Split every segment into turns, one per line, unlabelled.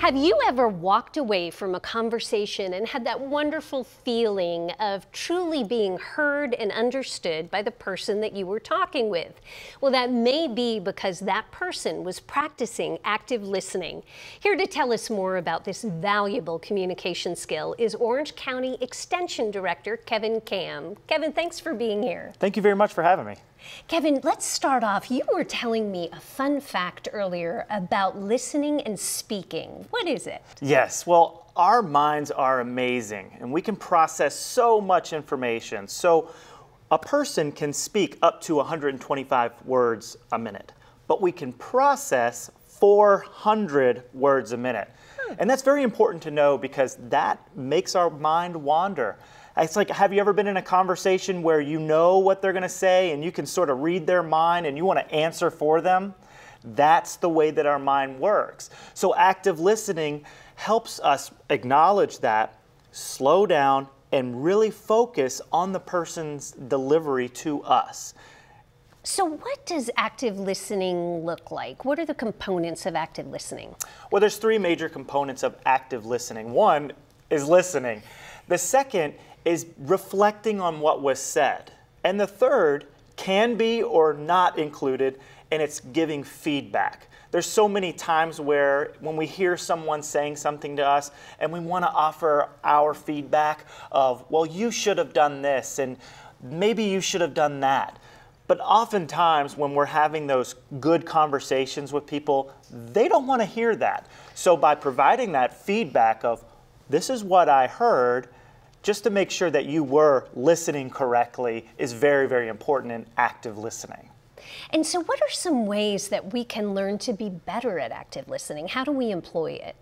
Have you ever walked away from a conversation and had that wonderful feeling of truly being heard and understood by the person that you were talking with? Well, that may be because that person was practicing active listening. Here to tell us more about this valuable communication skill is Orange County Extension Director Kevin Cam. Kevin, thanks for being here.
Thank you very much for having me.
Kevin, let's start off. You were telling me a fun fact earlier about listening and speaking. What is it?
Yes, well, our minds are amazing and we can process so much information. So a person can speak up to 125 words a minute, but we can process 400 words a minute. And that's very important to know because that makes our mind wander. It's like, have you ever been in a conversation where you know what they're going to say and you can sort of read their mind and you want to answer for them? That's the way that our mind works. So active listening helps us acknowledge that, slow down, and really focus on the person's delivery to us.
So what does active listening look like? What are the components of active listening?
Well, there's three major components of active listening. One is listening. The second is reflecting on what was said. And the third can be or not included, and it's giving feedback. There's so many times where when we hear someone saying something to us and we want to offer our feedback of, well, you should have done this and maybe you should have done that. But oftentimes when we're having those good conversations with people, they don't want to hear that. So by providing that feedback of, this is what I heard, just to make sure that you were listening correctly is very, very important in active listening.
And so what are some ways that we can learn to be better at active listening? How do we employ it?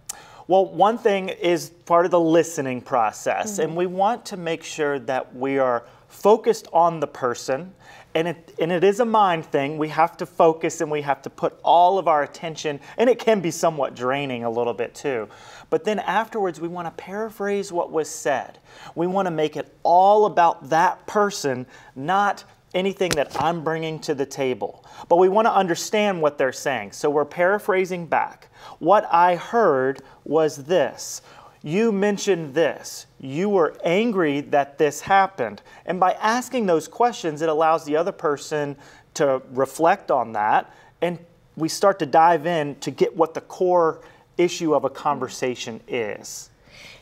Well, one thing is part of the listening process, and we want to make sure that we are focused on the person, and it is a mind thing. We have to focus and we have to put all of our attention, and it can be somewhat draining a little bit too. But then afterwards, we want to paraphrase what was said. We want to make it all about that person, not anything that I'm bringing to the table. But we want to understand what they're saying. So we're paraphrasing back. What I heard was this. You mentioned this. You were angry that this happened. And by asking those questions, it allows the other person to reflect on that. And we start to dive in to get what the core issue of a conversation is.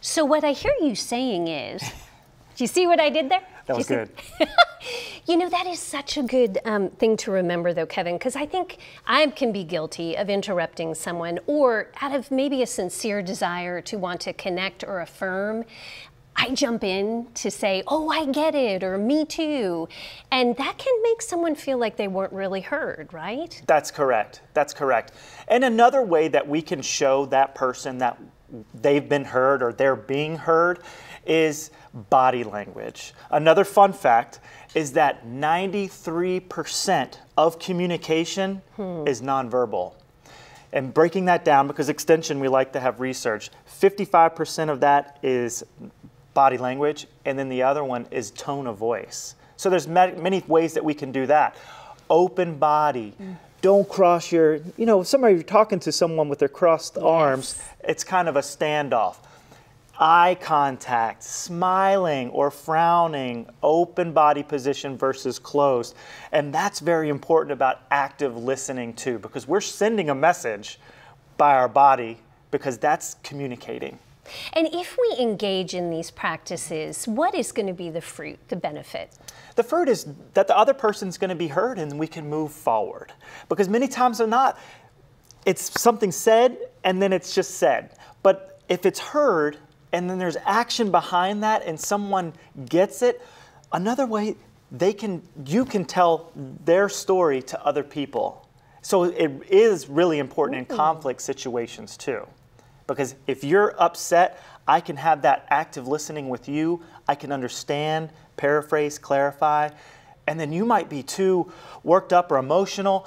So what I hear you saying is, do you see what I did there?
That was good.
You know, that is such a good thing to remember though, Kevin, because I think I can be guilty of interrupting someone or out of maybe a sincere desire to want to connect or affirm, I jump in to say, oh, I get it, or me too. And that can make someone feel like they weren't really heard, right?
That's correct. That's correct. And another way that we can show that person that they've been heard or they're being heard is body language. Another fun fact is that 93% of communication is nonverbal. And breaking that down, because Extension, we like to have research, 55% of that is body language, and then the other one is tone of voice. So there's many ways that we can do that. Open body. Don't cross your, you know, somebody, you're talking to someone with their crossed arms, it's kind of a standoff. Eye contact, smiling or frowning, open body position versus closed. And that's very important about active listening too, because we're sending a message by our body because that's communicating.
And if we engage in these practices, what is going to be the fruit, the benefit?
The fruit is that the other person's going to be heard and we can move forward. Because many times or not, it's something said and then it's just said. But if it's heard and then there's action behind that and someone gets it, another way you can tell their story to other people. So it is really important in conflict situations too. Because if you're upset, I can have that active listening with you. I can understand, paraphrase, clarify. And then you might be too worked up or emotional,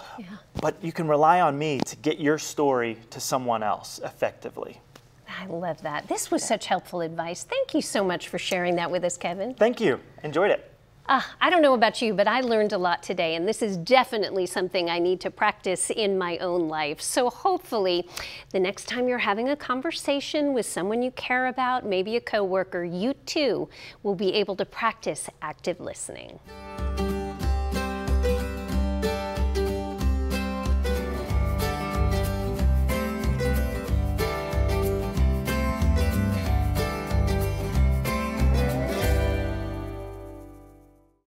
but you can rely on me to get your story to someone else effectively.
I love that. This was such helpful advice. Thank you so much for sharing that with us, Kevin.
Thank you. Enjoyed it.
I don't know about you, but I learned a lot today, and this is definitely something I need to practice in my own life. So hopefully, the next time you're having a conversation with someone you care about, maybe a coworker, you too will be able to practice active listening.